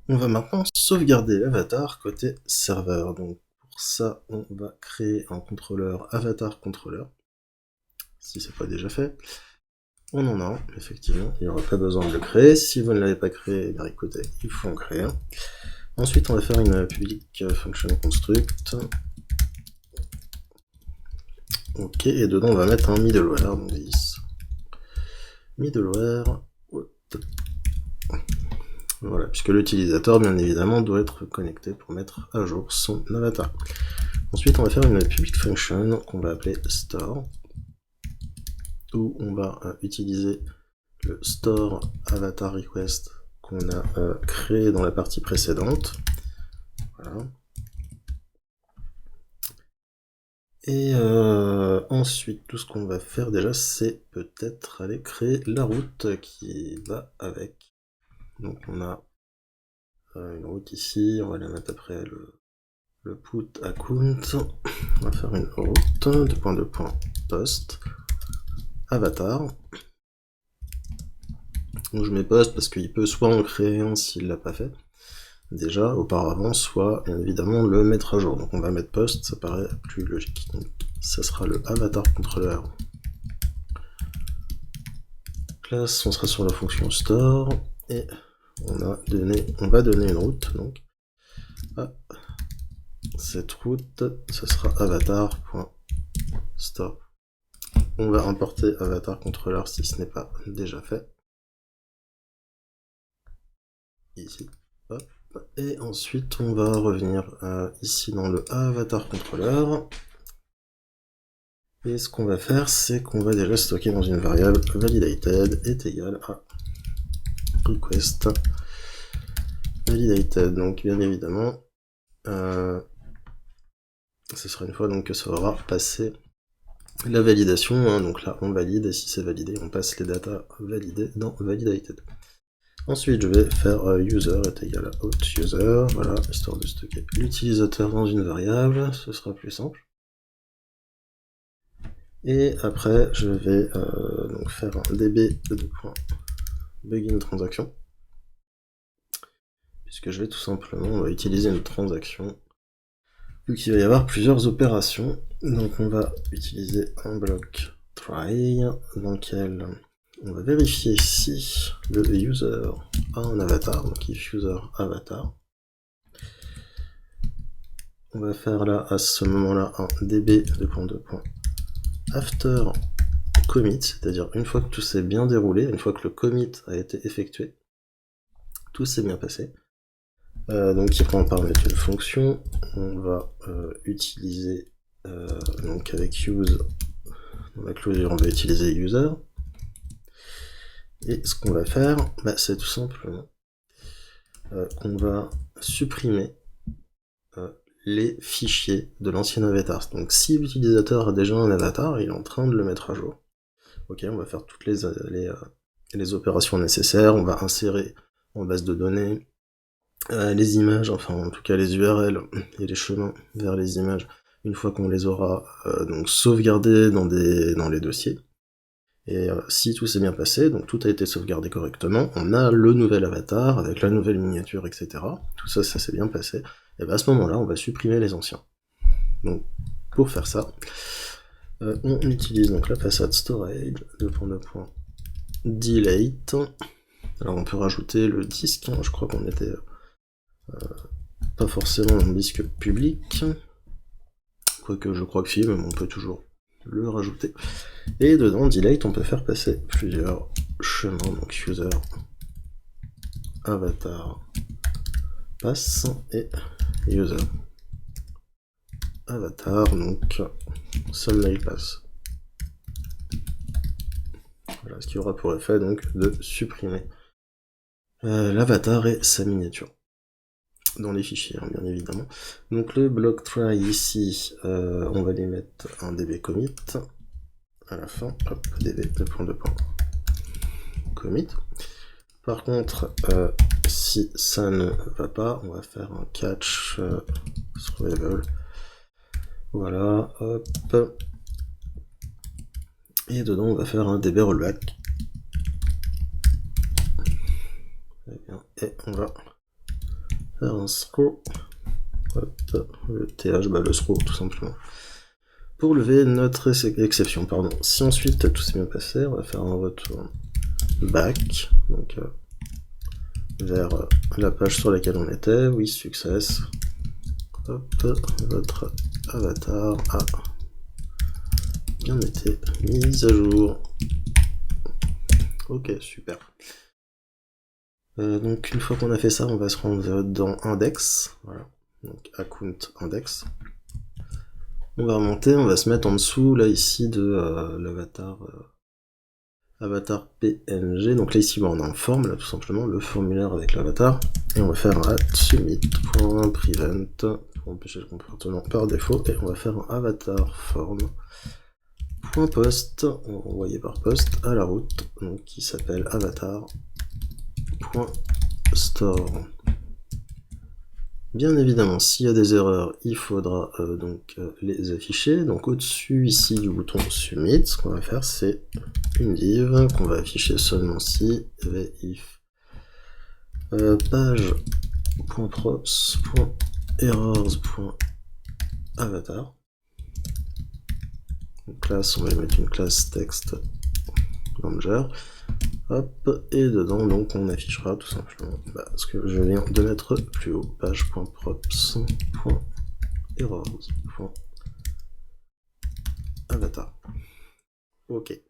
On va maintenant sauvegarder l'avatar côté serveur. Donc pour ça, on va créer un contrôleur avatar contrôleur, si c'est pas déjà fait. On en a un, effectivement, il n'y aura pas besoin de le créer. Si vous ne l'avez pas créé, bien écoutez, il faut en créer un. Ensuite, on va faire une public function construct. Ok, et dedans, on va mettre un middleware, donc 10. Middleware. Voilà, puisque l'utilisateur, bien évidemment, doit être connecté pour mettre à jour son avatar. Ensuite, on va faire une public function qu'on va appeler store, où on va utiliser le store avatar request qu'on a créé dans la partie précédente. Voilà. Et ensuite, tout ce qu'on va faire déjà, c'est peut-être aller créer la route qui va avec. Donc on a une route ici, on va la mettre après le put account. On va faire une route, 2.2.post, avatar. Donc je mets post parce qu'il peut soit en créer un s'il l'a pas fait déjà auparavant, soit bien évidemment le mettre à jour. Donc on va mettre post, ça paraît plus logique. Donc ça sera le avatar contrôleur. Classe, on sera sur la fonction store et on va donner une route. Donc cette route, ce sera avatar.store. On va importer avatar contrôleur si ce n'est pas déjà fait. Ici. Hop. Et ensuite, on va revenir ici dans le avatar contrôleur. Et ce qu'on va faire, c'est qu'on va déjà stocker dans une variable validated est égal à request validated. Donc bien évidemment, ce sera une fois donc que ça aura passé la validation. Hein, donc là, on valide, et si c'est validé, on passe les datas validées dans validated. Ensuite, je vais faire user est égal à out user, voilà, histoire de stocker l'utilisateur dans une variable, ce sera plus simple. Et après, je vais donc faire un db de begin transaction, puisque je vais tout simplement utiliser une transaction, vu qu'il va y avoir plusieurs opérations. Donc on va utiliser un bloc try, dans lequel on va vérifier si le user a un avatar, donc if user avatar. On va faire là, à ce moment-là, un db after commit, c'est-à-dire une fois que tout s'est bien déroulé, une fois que le commit a été effectué, tout s'est bien passé. Donc il prend en paramètre une fonction, on va utiliser donc avec use, dans la closure on va utiliser user, et ce qu'on va faire, c'est tout simplement qu'on va supprimer les fichiers de l'ancien avatar. Donc si l'utilisateur a déjà un avatar, il est en train de le mettre à jour. Ok, on va faire toutes les opérations nécessaires, on va insérer en base de données les images, enfin en tout cas les URL et les chemins vers les images, une fois qu'on les aura donc sauvegardés dans les dossiers. Et si tout s'est bien passé, donc tout a été sauvegardé correctement, on a le nouvel avatar avec la nouvelle miniature, etc. Tout ça, ça s'est bien passé. Et à ce moment-là, on va supprimer les anciens. Donc pour faire ça, on utilise donc la façade storage, delete. Alors on peut rajouter le disque, hein, je crois qu'on était pas forcément dans le disque public, quoique je crois que si, mais on peut toujours le rajouter. Et dedans, delete, on peut faire passer plusieurs chemins, donc user, avatar, pass, et user, avatar, donc thumbnail pass. Voilà, ce qui aura pour effet donc de supprimer l'avatar et sa miniature dans les fichiers, hein, bien évidemment. Donc le bloc try ici, on va lui mettre un db commit à la fin, hop, db commit. Par contre, si ça ne va pas, on va faire un catch survival. Voilà, hop. Et dedans, on va faire un db rollback. Et on va faire un throw. Hop, le th, bah le throw tout simplement. Pour lever notre exception, pardon. Si ensuite tout s'est bien passé, on va faire un retour back, donc vers la page sur laquelle on était, oui, success. Hop, votre avatar a bien été mis à jour. Ok, super. Donc une fois qu'on a fait ça, on va se rendre dans index, voilà, donc account index. On va remonter, on va se mettre en dessous, là, ici, de l'avatar avatar PNG. Donc là, ici, on a en forme, là, tout simplement, le formulaire avec l'avatar. Et on va faire un submit.prevent pour empêcher le comportement par défaut. Et on va faire un avatar form.post, envoyé par post à la route, donc qui s'appelle avatar.store. Bien évidemment, s'il y a des erreurs, il faudra donc les afficher. Donc au-dessus ici du bouton Submit, ce qu'on va faire, c'est une div qu'on va afficher seulement si if page.props.errors.avatar. Donc classe, on va mettre une classe text manager. Hop, et dedans, donc, on affichera tout simplement ce que je viens de mettre plus haut, page.props.errors.avatar. Ok.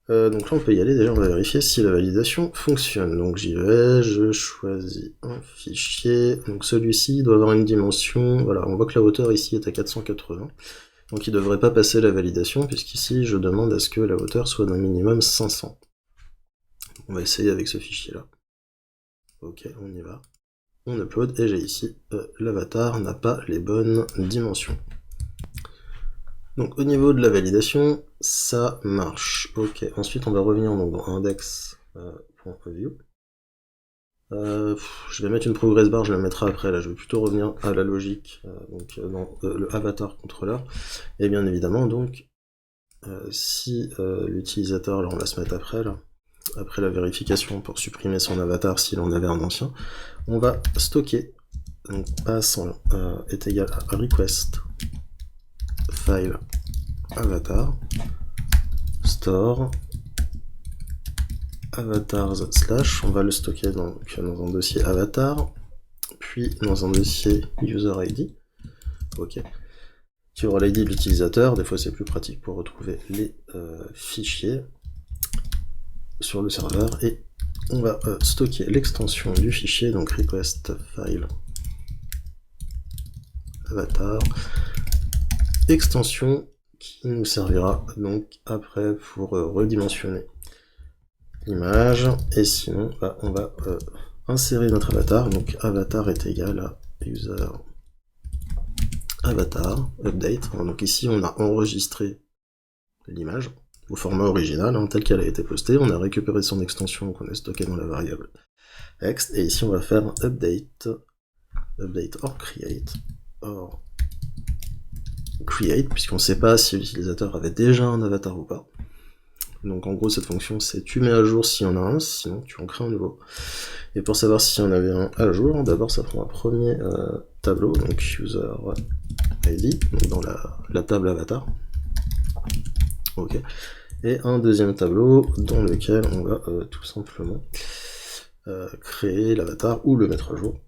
Donc là, on peut y aller. Déjà, on va vérifier si la validation fonctionne. Donc j'y vais, je choisis un fichier. Donc celui-ci doit avoir une dimension. Voilà, on voit que la hauteur ici est à 480. Donc il ne devrait pas passer la validation, puisqu'ici je demande à ce que la hauteur soit d'un minimum 500. On va essayer avec ce fichier-là. Ok, on y va. On upload, et j'ai ici, l'avatar n'a pas les bonnes dimensions. Donc au niveau de la validation, ça marche. Ok, ensuite on va revenir donc, dans index.view. Je vais mettre une progress bar, je la mettrai après, là je vais plutôt revenir à la logique, donc dans le avatar controller. Et bien évidemment, donc, si l'utilisateur, là on va se mettre après, là, après la vérification pour supprimer son avatar s'il en avait un ancien, on va stocker, donc pass est égal à request file avatar store avatars slash, on va le stocker dans un dossier avatar, puis dans un dossier user ID, ok, qui aura l'ID de l'utilisateur. Des fois c'est plus pratique pour retrouver les fichiers sur le serveur, et on va stocker l'extension du fichier, donc request file avatar, extension qui nous servira donc après pour redimensionner l'image, et sinon on va insérer notre avatar, donc avatar est égal à user avatar update. Donc ici on a enregistré l'image au format original, tel qu'elle a été postée, on a récupéré son extension qu'on a stockée dans la variable text, et ici on va faire update or create, puisqu'on ne sait pas si l'utilisateur avait déjà un avatar ou pas. Donc en gros cette fonction c'est tu mets à jour s'il y en a un, sinon tu en crées un nouveau. Et pour savoir s'il y en avait un à jour, d'abord ça prend un premier tableau, donc user ID, donc dans la table avatar. Ok. Et un deuxième tableau dans lequel on va tout simplement créer l'avatar ou le mettre à jour.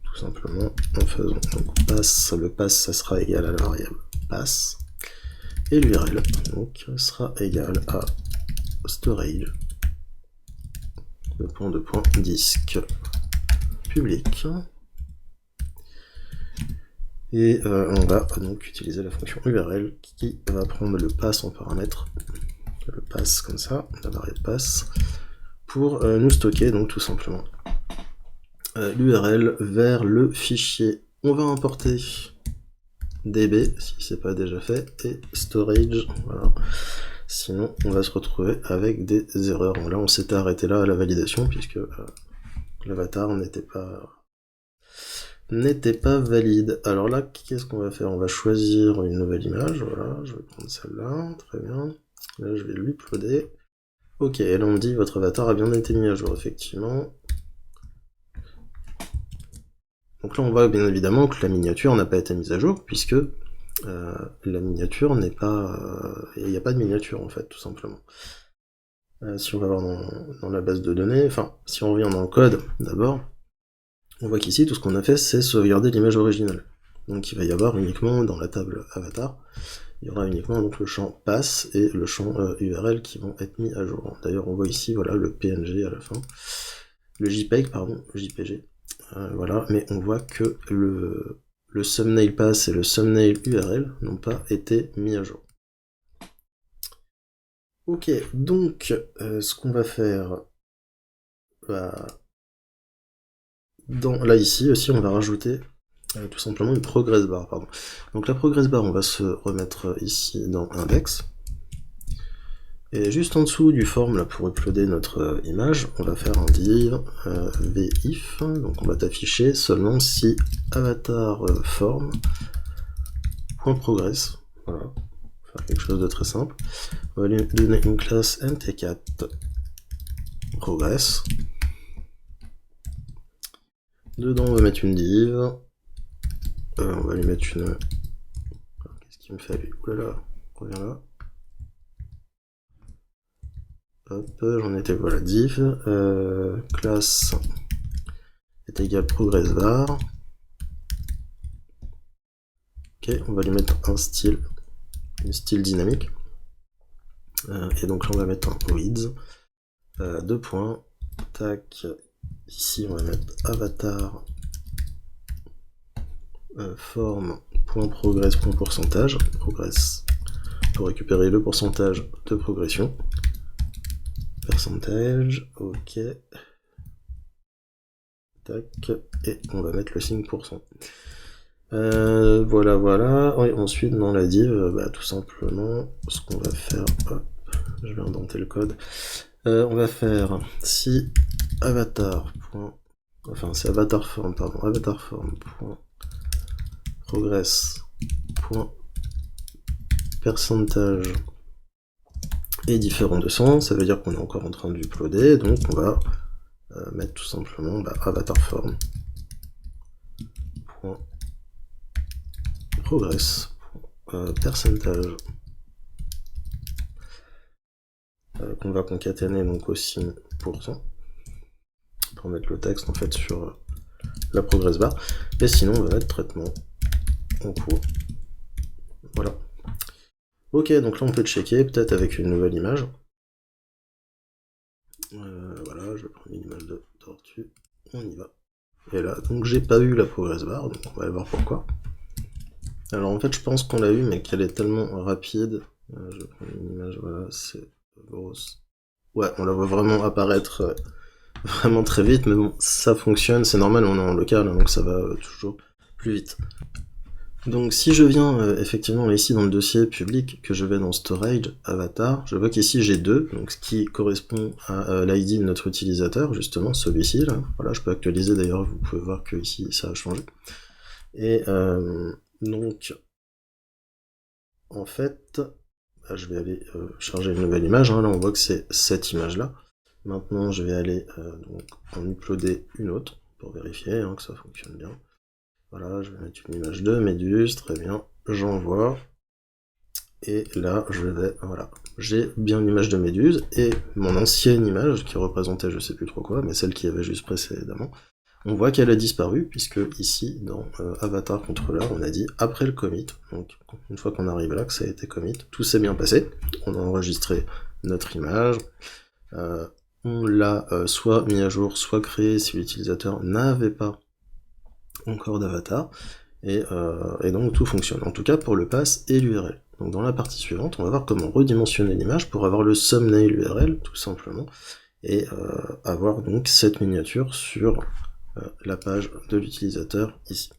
Tout simplement en faisant donc pass, le pass ça sera égal à la variable pass, et l'URL donc sera égal à storage disque public, et on va donc utiliser la fonction URL qui va prendre le pass en paramètre, le pass comme ça, la variable pass, pour nous stocker donc tout simplement l'URL vers le fichier. On va importer db si c'est pas déjà fait, et storage, voilà. Sinon on va se retrouver avec des erreurs. Là on s'était arrêté là à la validation puisque l'avatar n'était pas valide. Alors là qu'est-ce qu'on va faire? On va choisir une nouvelle image, voilà, je vais prendre celle-là, très bien. Là je vais l'uploader. Ok, et là on me dit votre avatar a bien été mis à jour, effectivement. Donc là on voit bien évidemment que la miniature n'a pas été mise à jour, puisque la miniature n'est pas... il n'y a pas de miniature en fait, tout simplement. Si on va voir dans la base de données, enfin, si on revient dans le code d'abord, on voit qu'ici tout ce qu'on a fait c'est sauvegarder l'image originale. Donc il va y avoir uniquement dans la table avatar, il y aura uniquement donc le champ pass et le champ URL qui vont être mis à jour. D'ailleurs on voit ici voilà le PNG à la fin, le JPEG pardon, JPG, voilà, mais on voit que le thumbnail pass et le thumbnail URL n'ont pas été mis à jour. Ok, donc ce qu'on va faire, là ici aussi on va rajouter tout simplement une progress bar, pardon. Donc la progress bar on va se remettre ici dans index, et juste en dessous du form là pour uploader notre image, on va faire un div vif, donc on va t'afficher seulement si avatar form.progress, voilà. Faire quelque chose de très simple. On va lui donner une classe nt4 progress. Dedans on va mettre une div. On va lui mettre une... Qu'est-ce qu'il me fait lui? Oulala, reviens là. Hop, j'en étais, voilà, div. Classe est égal progress var. Ok, on va lui mettre un style, une style dynamique. Et donc là on va mettre un width. 2 points. Tac. Ici on va mettre avatar form.progress.pourcentage. Progress pour récupérer le pourcentage de progression. Percentage, ok. Tac, et on va mettre le signe %. Voilà, voilà. Et ensuite, dans la div, tout simplement, ce qu'on va faire, hop, je vais indenter le code. On va faire si avatar. Enfin, c'est avatar form, pardon, avatar form.progress.percentage est différent de 100, ça veut dire qu'on est encore en train d'uploader, donc on va mettre tout simplement avatar form progress percentage qu'on va concaténer donc au signe %, pour mettre le texte en fait sur la progress bar, et sinon on va mettre traitement en cours. Voilà. Ok, donc là on peut checker peut-être avec une nouvelle image. Voilà, je vais prendre une image de tortue, on y va. Et là, donc j'ai pas eu la progress bar, donc on va aller voir pourquoi. Alors en fait, je pense qu'on l'a eu, mais qu'elle est tellement rapide. Je vais prendre une image, voilà, c'est grosse. Ouais, on la voit vraiment apparaître vraiment très vite, mais bon, ça fonctionne, c'est normal, on est en local, donc ça va toujours plus vite. Donc si je viens effectivement ici dans le dossier public, que je vais dans Storage, Avatar, je vois qu'ici j'ai 2, donc ce qui correspond à l'ID de notre utilisateur, justement celui-ci, là. Voilà, je peux actualiser d'ailleurs, vous pouvez voir que ici ça a changé. Et donc, en fait, je vais aller charger une nouvelle image, hein. Là on voit que c'est cette image-là. Maintenant je vais aller donc en uploader une autre, pour vérifier que ça fonctionne bien. Voilà, je vais mettre une image de Méduse, très bien, j'envoie. Et là, je vais, voilà, j'ai bien l'image de Méduse, et mon ancienne image, qui représentait je sais plus trop quoi, mais celle qui avait juste précédemment, on voit qu'elle a disparu, puisque ici, dans Avatar Controller, on a dit après le commit, donc une fois qu'on arrive là, que ça a été commit, tout s'est bien passé, on a enregistré notre image, on l'a soit mis à jour, soit créé si l'utilisateur n'avait pas encore d'avatar, et donc tout fonctionne, en tout cas pour le pass et l'URL. Donc dans la partie suivante, on va voir comment redimensionner l'image pour avoir le thumbnail URL, tout simplement, et avoir donc cette miniature sur la page de l'utilisateur ici.